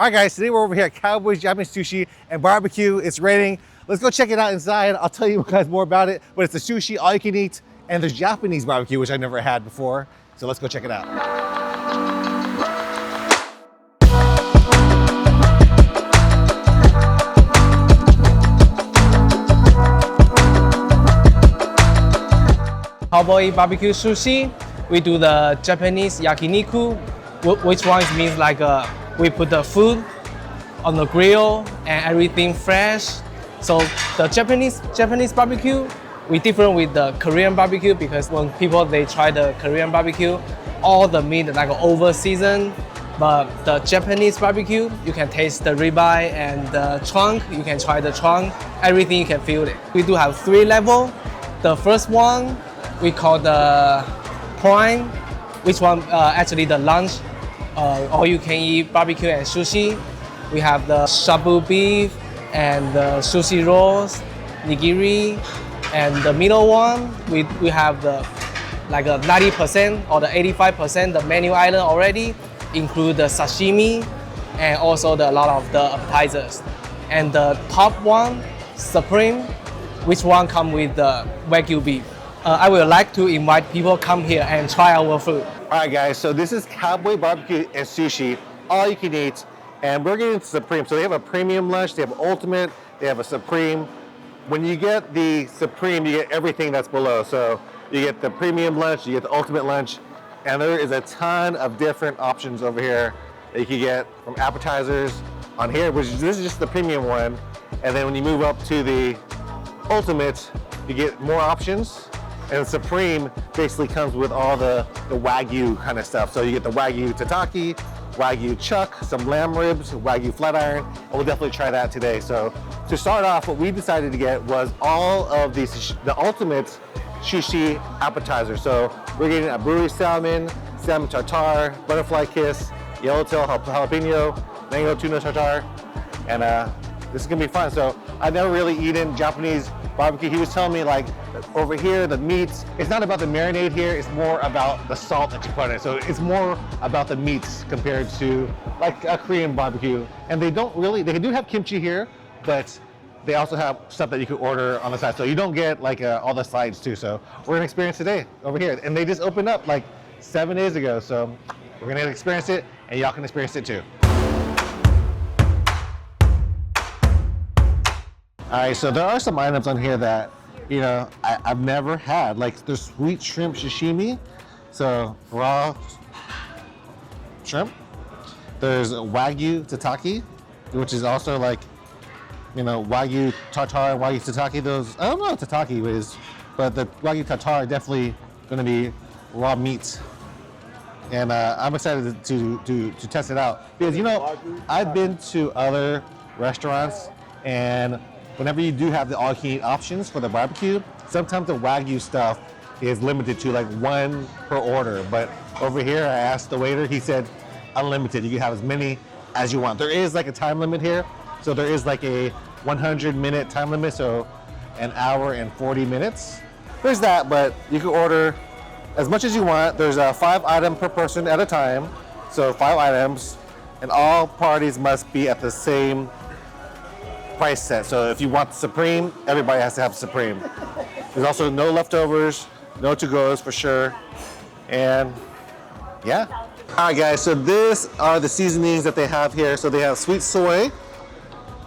All right, guys, today we're over here at Cowboy Japanese Sushi and Barbecue. It's raining. Let's go check it out inside. I'll tell you guys more about it, but it's a sushi, all you can eat, and there's Japanese barbecue, which I've never had before. So let's go check it out. Cowboy BBQ Sushi, we do the Japanese yakiniku, which one means like we put the food on the grill and everything fresh. So the Japanese barbecue, we different with the Korean barbecue because when people they try the Korean barbecue, all the meat like over seasoned. But the Japanese barbecue, you can taste the ribeye and the trunk. You can try the trunk. Everything you can feel it. We do have 3 levels. The first one we call the prime, which one actually the lunch, all you can eat barbecue and sushi. We have the shabu beef and the sushi rolls, nigiri, and the middle one we have the like a 90% or the 85% the menu item already include the sashimi and also a lot of the appetizers. And the top one, supreme, which one come with the WAGYU beef. I would like to invite people come here and try our food. All right, guys, so this is Cowboy Barbecue and Sushi, all you can eat, and we're getting Supreme. So they have a premium lunch, they have Ultimate, they have a Supreme. When you get the Supreme, you get everything that's below. So you get the premium lunch, you get the Ultimate lunch, and there is a ton of different options over here that you can get from appetizers on here, which this is just the premium one. And then when you move up to the Ultimate, you get more options. And Supreme basically comes with all the Wagyu kind of stuff. So you get the Wagyu tataki, Wagyu chuck, some lamb ribs, Wagyu flat iron, and we'll definitely try that today. So to start off, what we decided to get was all of the ultimate sushi appetizer. So we're getting a brewery salmon, salmon tartare, butterfly kiss, yellowtail jalapeno, mango tuna tartare, and this is gonna be fun. So I've never really eaten Japanese barbecue. He was telling me like over here, the meats, it's not about the marinade here, it's more about the salt that you put in it. So it's more about the meats compared to like a Korean barbecue. And they do have kimchi here, but they also have stuff that you could order on the side. So you don't get like all the sides too. So we're gonna experience today over here. And they just opened up like 7 days ago. So we're gonna experience it and y'all can experience it too. All right, so there are some items on here that, you know, I've never had. Like there's sweet shrimp sashimi, so raw shrimp. There's Wagyu tataki, which is also like, you know, Wagyu tartare, Wagyu tataki. Those, I don't know what tataki is, but the Wagyu tartare definitely gonna be raw meat. And I'm excited to test it out because, you know, I've been to other restaurants and whenever you do have the all-you-can-eat options for the barbecue, sometimes the Wagyu stuff is limited to like 1 per order. But over here, I asked the waiter, he said unlimited. You can have as many as you want. There is like a time limit here. So there is like a 100-minute time limit, so an hour and 40 minutes. There's that, but you can order as much as you want. There's a 5 item per person at a time. So 5 items, and all parties must be at the same price set. So if you want the Supreme, everybody has to have Supreme. There's also no leftovers, no to-goes for sure. And yeah. All right, guys, so these are the seasonings that they have here. So they have sweet soy,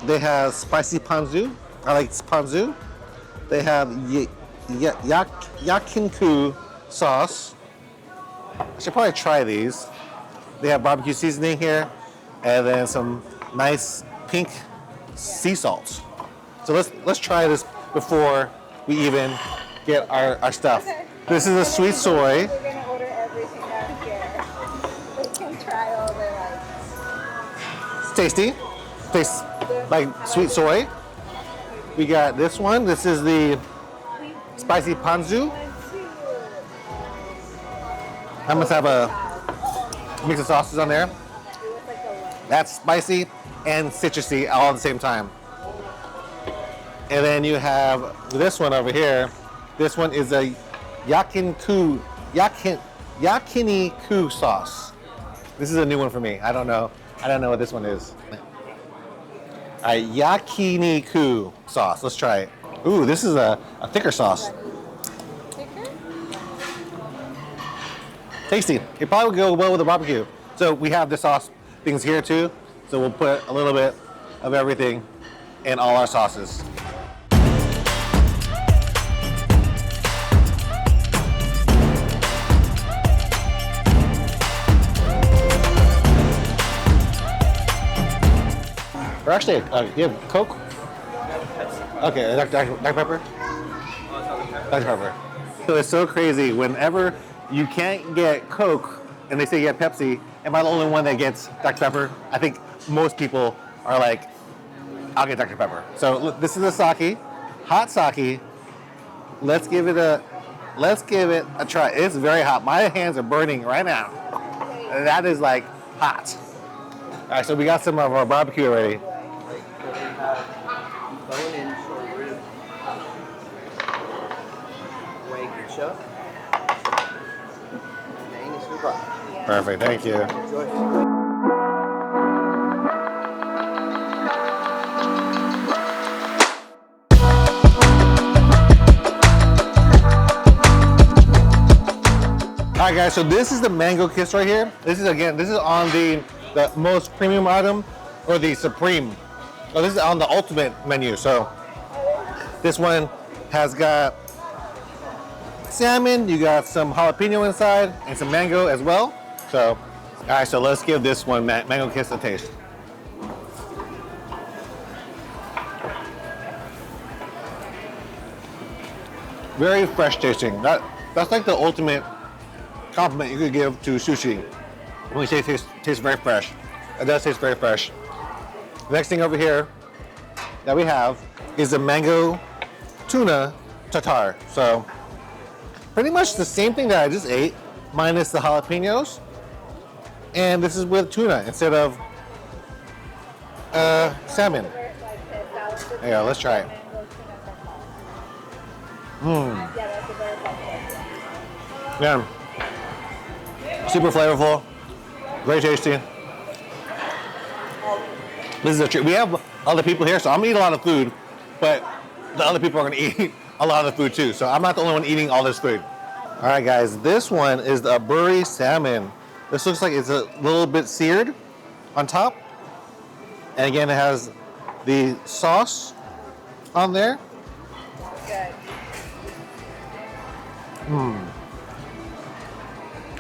they have spicy ponzu. I like ponzu. They have yakinku sauce. I should probably try these. They have barbecue seasoning here, and then some nice pink sea salt. So let's try this before we even get our stuff. Okay. This is a sweet soy. We're gonna order everything out here. We can try all the like. It's tasty. Tastes like sweet soy. We got this one. This is the spicy ponzu. I must have a mix of sauces on there. That's spicy and citrusy all at the same time. And then you have this one over here. This one is a yakiniku sauce. This is a new one for me. I don't know I don't know what this one is. All right, yakiniku sauce. Let's try it. Ooh, this is a thicker sauce. Thicker? Tasty. It probably would go well with the barbecue. So we have the sauce things here too. So we'll put a little bit of everything in all our sauces. Or actually, you have Coke? Okay, Dr. Pepper? Dr. Pepper. So it's so crazy. Whenever you can't get Coke and they say you get Pepsi, am I the only one that gets Dr. Pepper? I think most people are like, I'll get Dr. Pepper. So look, this is a sake, hot sake. Let's give it a try. It's very hot. My hands are burning right now. That is like hot. All right, so we got some of our barbecue already. Bone-in short rib, WAGYU, Danish ribeye. Perfect, thank you. Enjoy. All right, guys, so this is the mango kiss right here. This is on the most premium item, or the supreme. Oh, this is on the ultimate menu. So this one has got salmon, you got some jalapeno inside, and some mango as well. So, all right, so let's give this one mango kiss a taste. Very fresh tasting. That's like the ultimate compliment you could give to sushi. When you say it tastes very fresh. It does taste very fresh. Next thing over here that we have is the mango tuna tartare. So pretty much the same thing that I just ate, minus the jalapenos. And this is with tuna instead of salmon. Yeah, let's try it. Yeah. Super flavorful, very tasty. This is a treat. We have other people here, so I'm gonna eat a lot of food, but the other people are gonna eat a lot of the food too. So I'm not the only one eating all this food. All right, guys, this one is the aburi salmon. This looks like it's a little bit seared on top. And again, it has the sauce on there. Good.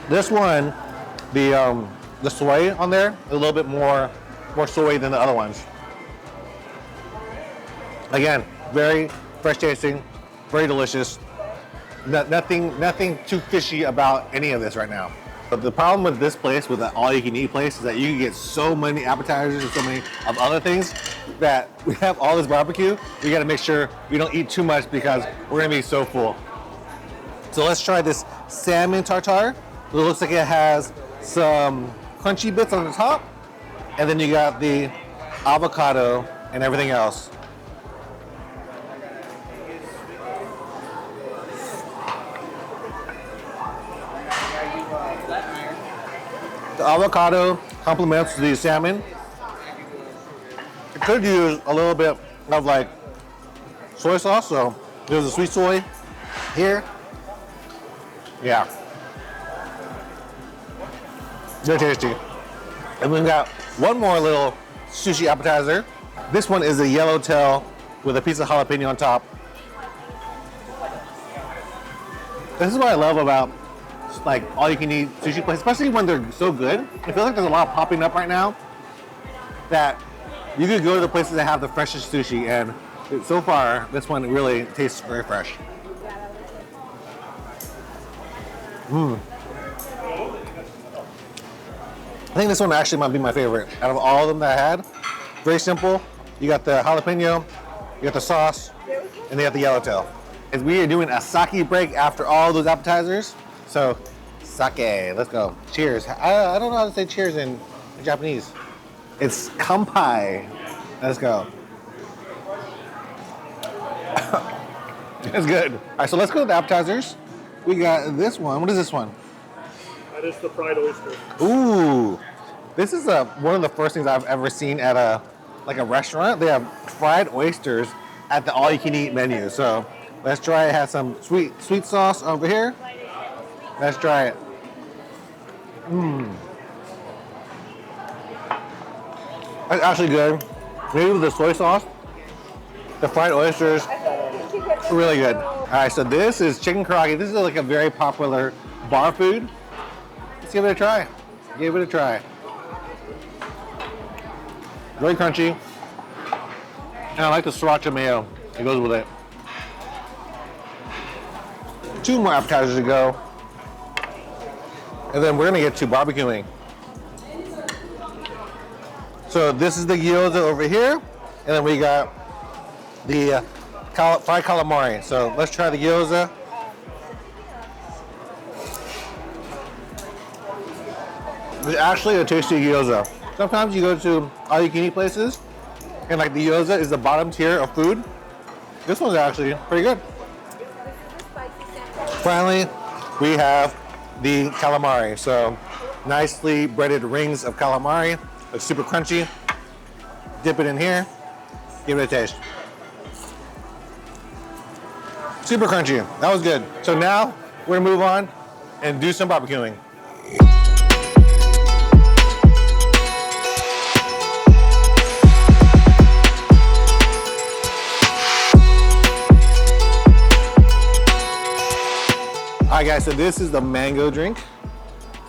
This one, the soy on there, a little bit more soy than the other ones. Again, very fresh tasting, very delicious. Nothing too fishy about any of this right now. But the problem with this place, with the all-you-can-eat place, is that you can get so many appetizers and so many of other things that we have all this barbecue. We got to make sure we don't eat too much because we're gonna be so full. So let's try this salmon tartare. It looks like it has some crunchy bits on the top, and then you got the avocado and everything else. The avocado complements the salmon. It could use a little bit of like soy sauce, so there's a sweet soy here. Yeah. They're tasty. And we've got one more little sushi appetizer. This one is a yellowtail with a piece of jalapeno on top. This is what I love about like all-you-can-eat sushi places, especially when they're so good. I feel like there's a lot popping up right now that you could go to the places that have the freshest sushi, and so far, this one really tastes very fresh. I think this one actually might be my favorite out of all of them that I had. Very simple. You got the jalapeno, you got the sauce, and you got the yellowtail. As we are doing a sake break after all those appetizers, so sake, let's go. Cheers. I don't know how to say cheers in Japanese. It's kanpai. Let's go. It's good. All right, so let's go to the appetizers. We got this one. What is this one? That is the fried oyster. Ooh, This is one of the first things I've ever seen at a restaurant. They have fried oysters at the all-you-can-eat menu. So let's try it. It has some sweet sauce over here. Let's try it. It's actually good. Maybe with the soy sauce. The fried oysters, really good. All right, so this is chicken karaage. This is like a very popular bar food. Let's give it a try. Give it a try. Really crunchy. And I like the sriracha mayo. It goes with it. 2 more appetizers to go. And then we're gonna get to barbecuing. So this is the gyoza over here. And then we got the fried calamari. So let's try the gyoza. It's actually a tasty gyoza. Sometimes you go to all-you-can-eat places, and like the gyoza is the bottom tier of food. This one's actually pretty good. Finally, we have the calamari. So nicely breaded rings of calamari. It's super crunchy. Dip it in here. Give it a taste. Super crunchy. That was good. So now we're gonna move on and do some barbecuing. All right, guys, so this is the mango drink.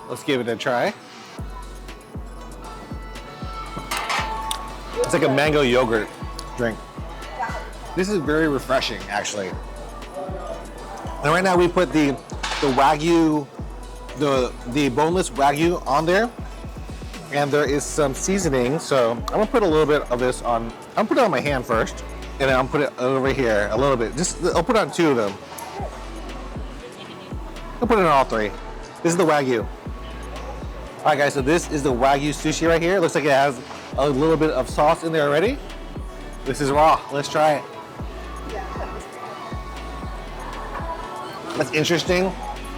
Let's give it a try. It's like a mango yogurt drink. This is very refreshing, actually. And right now we put the Wagyu, the boneless Wagyu on there. And there is some seasoning, so I'm gonna put a little bit of this on. I'm gonna put it on my hand first, and then I'll put it over here a little bit. I'll put it on 2 of them. I'll put it on all 3. This is the Wagyu. All right, guys, so this is the Wagyu sushi right here. It looks like it has a little bit of sauce in there already. This is raw. Let's try it. That's interesting,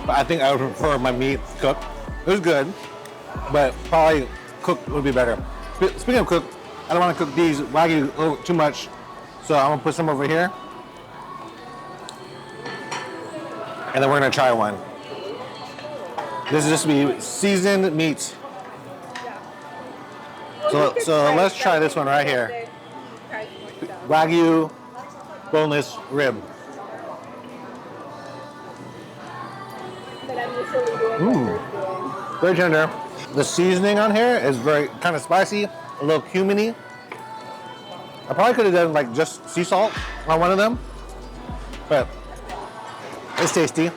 but I think I would prefer my meat cooked. It was good, but probably cooked would be better. Speaking of cooked, I don't want to cook these Wagyu too much, so I'm gonna put some over here. And then we're gonna try one. This is just be seasoned meat. So let's try this one right here. Wagyu boneless rib. Very tender. The seasoning on here is very kind of spicy, a little cuminy. I probably could have done like just sea salt on one of them, but it's tasty.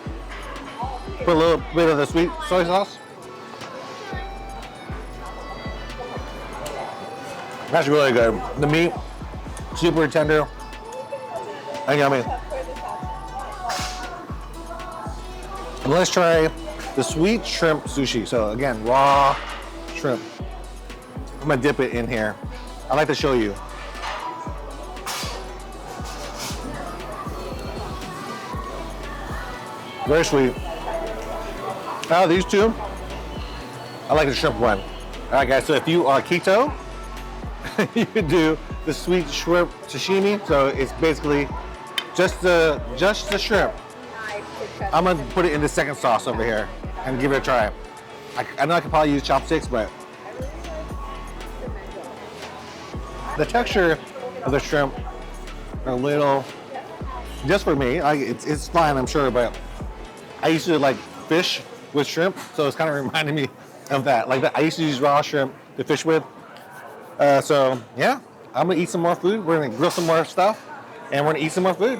Put a little bit of the sweet soy sauce. That's really good. The meat, super tender and yummy. And let's try the sweet shrimp sushi. So again, raw shrimp. I'm gonna dip it in here. I like to show you. Very sweet. Out of these 2, I like the shrimp one. All right, guys, so if you are keto, you could do the sweet shrimp sashimi. So it's basically just the shrimp. I'm gonna put it in the second sauce over here and give it a try. I know I could probably use chopsticks, but the texture of the shrimp are a little, just for me, it's fine, I'm sure, but I used to like fish with shrimp, so it's kind of reminding me of that. Like that, I used to use raw shrimp to fish with. So yeah, I'm gonna eat some more food. We're gonna grill some more stuff, and we're gonna eat some more food.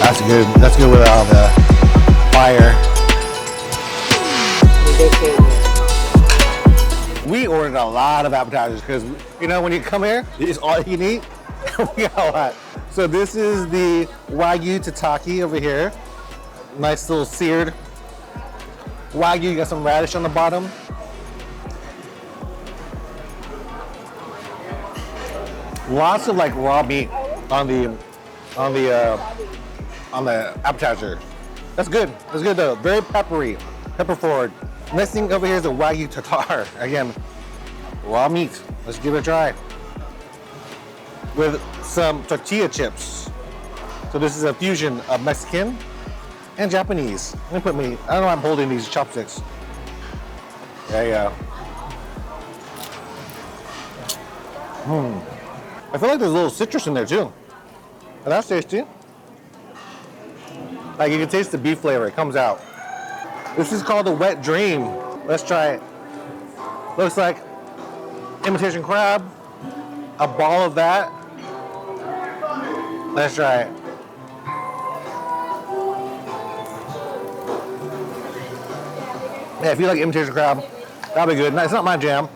That's good. That's good with all the fire. We ordered a lot of appetizers because, you know, when you come here, it's all you can eat. We got a lot. So this is the Wagyu tataki over here. Nice little seared Wagyu. You got some radish on the bottom. Lots of like raw meat on the appetizer. That's good. That's good though. Very peppery, pepper forward. Next thing over here is the Wagyu tartare. Again, raw meat. Let's give it a try. With some tortilla chips. So this is a fusion of Mexican and Japanese. Let me put me, I don't know why I'm holding these chopsticks. There you go. I feel like there's a little citrus in there too. And that's tasty. Like you can taste the beef flavor, it comes out. This is called the Wet Dream. Let's try it. Looks like imitation crab, a ball of that. Let's try it. Yeah, if you like imitation crab, that'll be good. It's not my jam.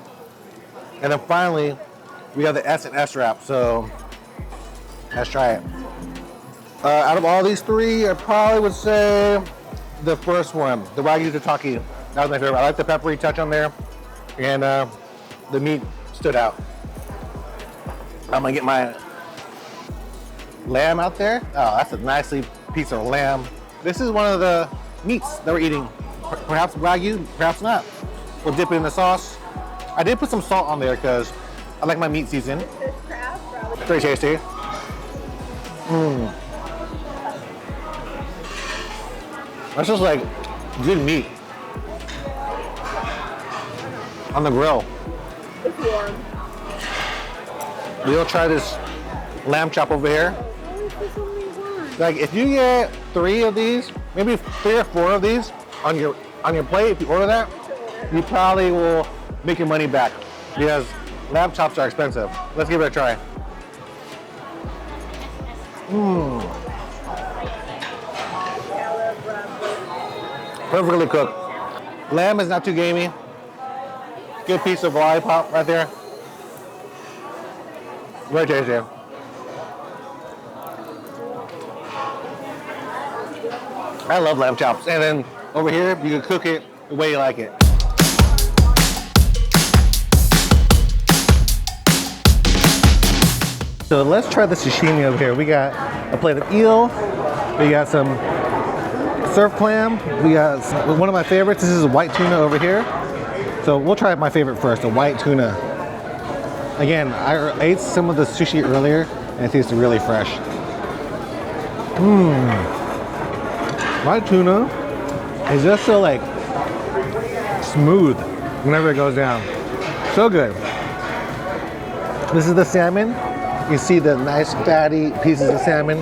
And then finally, we have the S&S wrap, so let's try it. Out of all these three, I probably would say the first one, the Wagyu tataki. That was my favorite. I like the peppery touch on there, and the meat stood out. I'm gonna get my lamb out there. Oh, that's a nicely piece of lamb. This is one of the meats that we're eating. Perhaps Wagyu, perhaps not. We'll dip it in the sauce. I did put some salt on there because I like my meat seasoned. Very tasty. That's just like good meat on the grill. It's warm. We'll try this lamb chop over here. Why is this only one? Like if you get 3 of these, maybe 3 or 4 of these on your plate, if you order that, you probably will make your money back because lamb chops are expensive. Let's give it a try. Perfectly cooked. Lamb is not too gamey. Good piece of lollipop right there. Very tasty. I love lamb chops. And then over here, you can cook it the way you like it. So let's try the sashimi over here. We got a plate of eel. We got some surf clam. We got one of my favorites. This is white tuna over here. So we'll try my favorite first, the white tuna. Again, I ate some of the sushi earlier and it tasted really fresh. White tuna is just so like smooth whenever it goes down. So good. This is the salmon. You see the nice fatty pieces of salmon.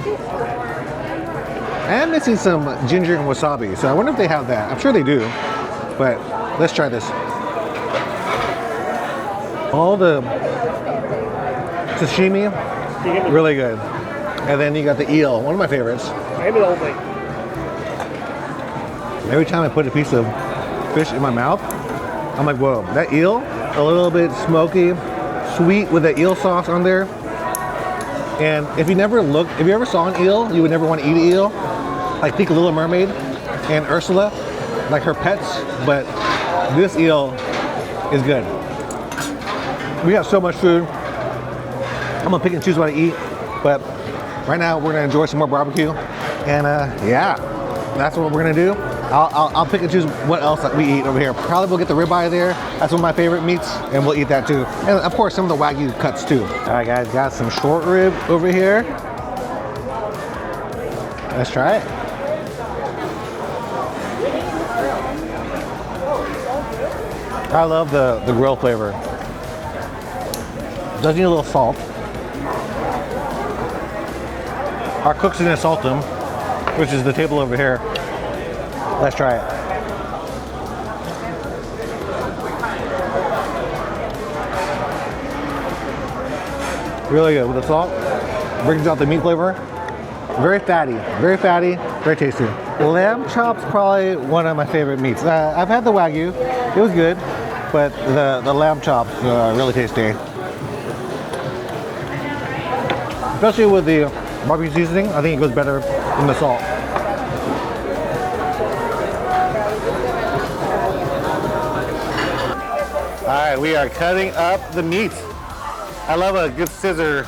I am missing some ginger and wasabi, so I wonder if they have that. I'm sure they do, but let's try this. All the sashimi, really good. And then you got the eel, one of my favorites. Every time I put a piece of fish in my mouth, I'm like, whoa, that eel, a little bit smoky, sweet with the eel sauce on there. And if you ever saw an eel, you would never want to eat an eel. Like think Little Mermaid and Ursula, like her pets, but this eel is good. We have so much food. I'm gonna pick and choose what I eat, but right now we're gonna enjoy some more barbecue. And yeah, that's what we're gonna do. I'll pick and choose what else that we eat over here. Probably we'll get the ribeye there. That's one of my favorite meats, and we'll eat that too. And of course, some of the Wagyu cuts too. All right, guys, got some short rib over here. Let's try it. I love the grill flavor. Does need a little salt. Our cook's gonna salt them, which is the table over here. Let's try it. Really good with the salt. Brings out the meat flavor. Very fatty, very tasty. Lamb chops probably one of my favorite meats. I've had the Wagyu, it was good, but the lamb chops really tasty. Especially with the barbecue seasoning, I think it goes better than the salt. All right, we are cutting up the meat. I love a good scissor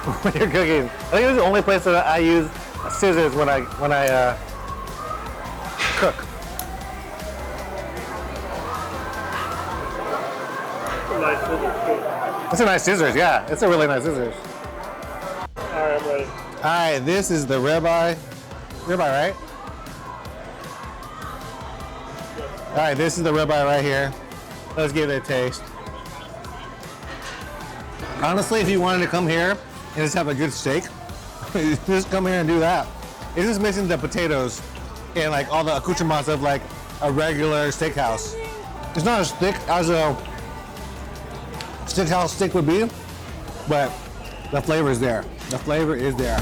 when you're cooking. I think it's the only place that I use scissors when I cook. Nice scissors too. It's a nice scissors, yeah. It's a really nice scissors. All right, I'm ready. All right, this is the ribeye. Ribeye, right? All right, this is the ribeye right here. Let's give it a taste. Honestly, if you wanted to come here and just have a good steak, just come here and do that. It's just missing the potatoes and like all the accoutrements of like a regular steakhouse. It's not as thick as a steakhouse steak would be, but the flavor is there. The flavor is there.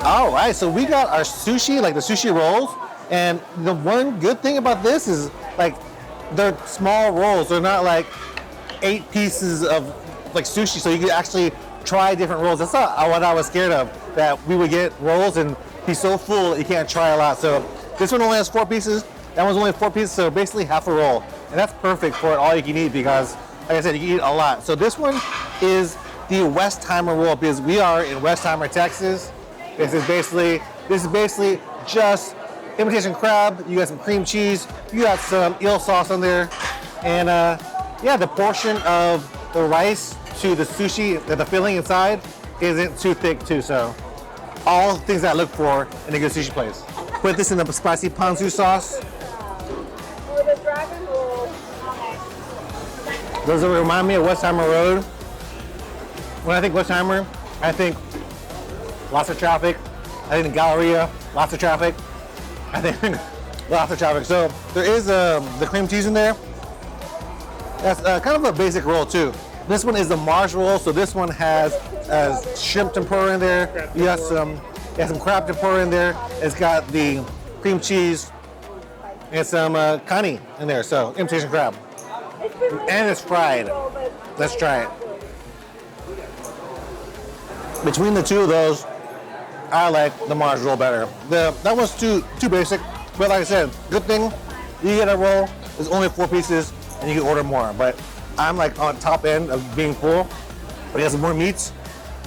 All right, so we got our sushi, like the sushi rolls, and the one good thing about this is like they're small rolls. They're not like 8 pieces of like sushi, so you can actually try different rolls. That's not what I was scared of, that we would get rolls and be so full that you can't try a lot. So this one only has 4 pieces. That one's only 4 pieces, so basically half a roll. And that's perfect for all you can eat because, like I said, you can eat a lot. So this one is the Westheimer roll because we are in Westheimer, Texas. This is basically just imitation crab. You got some cream cheese. You got some eel sauce on there, and yeah, the portion of the rice to the sushi, the filling inside, isn't too thick too. So all things that I look for in a good sushi place. Put this in the spicy ponzu sauce. Oh, the dragon roll. Does it remind me of Westheimer Road? When I think Westheimer, I think lots of traffic. I think Galleria, lots of traffic. I think lots of traffic. So there is the cream cheese in there. That's kind of a basic roll too. This one is the Mars roll. So this one has shrimp tempura in there. You got some crab tempura in there. It's got the cream cheese and some kani in there. So imitation crab. And it's fried. Let's try it. Between the two of those, I like the Mars roll better. That was too basic, but like I said, good thing you get a roll. There's only 4 pieces, and you can order more. But I'm like on top end of being full. But he has some more meats,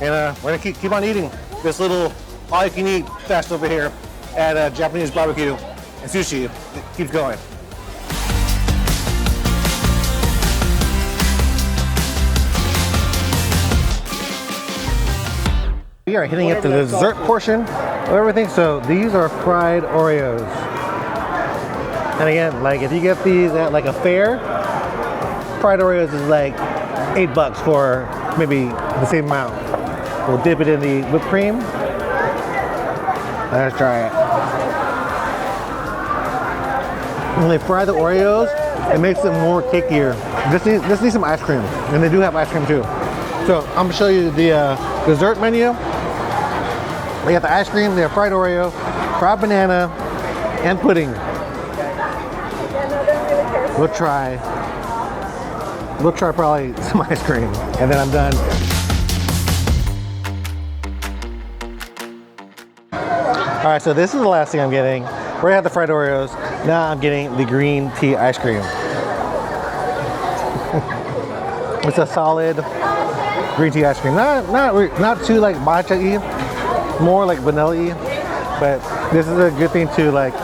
and we're gonna keep on eating this little all-you-can-eat fest over here at Japanese barbecue and sushi. It keeps going. We are hitting at the dessert portion of everything. So these are fried Oreos. And again, like if you get these at like a fair, fried Oreos is like $8 for maybe the same amount. We'll dip it in the whipped cream. Let's try it. When they fry the Oreos, it makes it more cakeier. This needs some ice cream, and they do have ice cream too. So I'm gonna show you the dessert menu. They got the ice cream, they have fried Oreo, fried banana, and pudding. We'll try probably some ice cream, and then I'm done. All right, so this is the last thing I'm getting. We already had the fried Oreos. Now I'm getting the green tea ice cream. It's a solid green tea ice cream. Not too like matcha-y, more like vanilla-y, but this is a good thing to like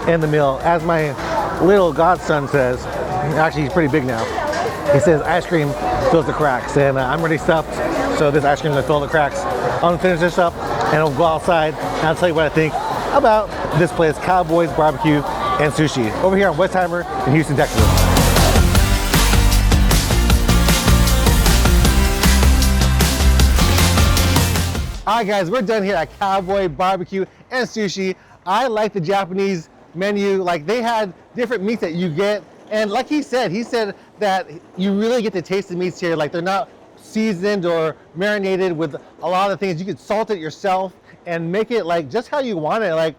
end the meal. As my little godson says, actually he's pretty big now, he says ice cream fills the cracks, and I'm already stuffed, so this ice cream is gonna fill the cracks. I'm gonna finish this up and I'll go outside and I'll tell you what I think about this place, Cowboys BBQ and Sushi, over here on Westheimer in Houston, Texas. All right, guys, we're done here at Cowboy BBQ and Sushi. I like the Japanese menu. Like, they had different meats that you get, and like he said that you really get to taste the meats here. Like, they're not seasoned or marinated with a lot of things. You can salt it yourself and make it like just how you want it. Like,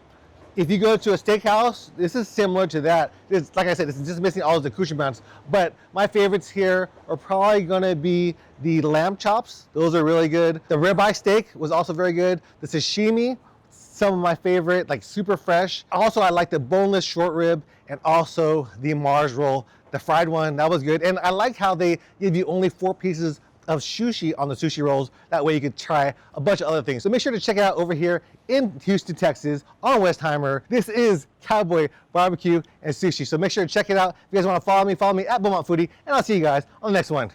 If you go to a steakhouse, this is similar to that. It's, like I said, it's just missing all the accoutrements. But my favorites here are probably gonna be the lamb chops. Those are really good. The ribeye steak was also very good. The sashimi, some of my favorite, like super fresh. Also, I like the boneless short rib and also the Mars roll, the fried one, that was good. And I like how they give you only 4 pieces of sushi on the sushi rolls. That way you could try a bunch of other things. So make sure to check it out over here in Houston, Texas on Westheimer. This is Cowboy BBQ and Sushi. So make sure to check it out. If you guys want to follow me at Beaumont Foodie, and I'll see you guys on the next one.